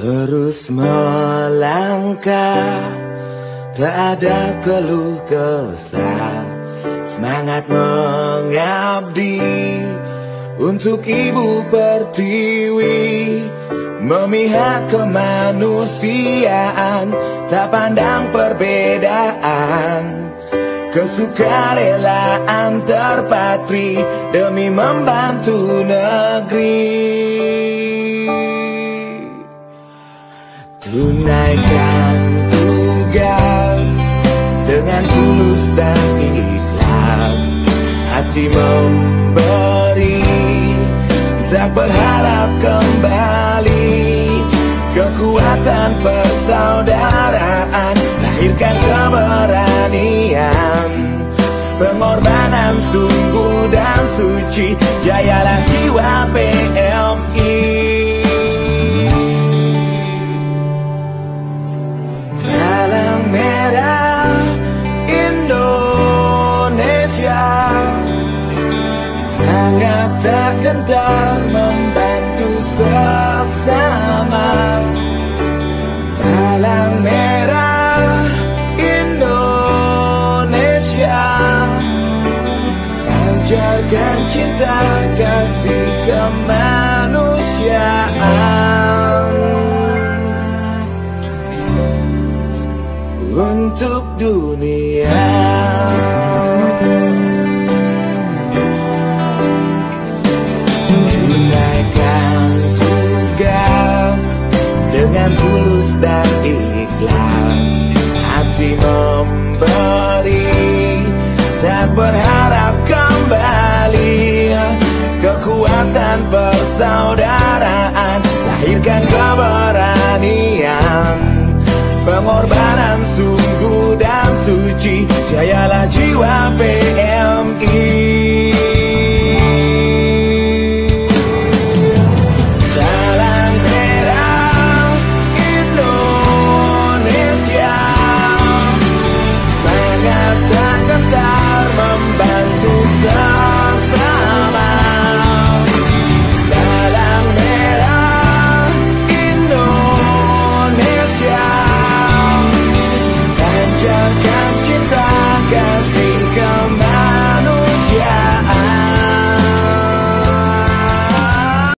Terus melangkah, tak ada keluh kesah, semangat mengabdi untuk Ibu Pertiwi, memihak kemanusiaan, tak pandang perbedaan, kesukarelaan terpatri demi membantu negeri. Tunaikan tugas dengan tulus dan ikhlas, hati memberi, tak berharap kembali. Kekuatan persaudaraan, lahirkan keberanian, pengorbanan sungguh dan suci, jayalah jiwa PMI. Palang merah Indonesia, sangat tak gentar membantu sesama. Palang merah Indonesia, ajarkan cinta kasih kemanusiaan untuk dunia. Tunaikan tugas dengan tulus dan ikhlas, hati memberi, tak berharap kembali. Kekuatan persaudaraan, lahirkan keberanian, pengorbanan sungguh dan suci, jayalah jiwa PMI.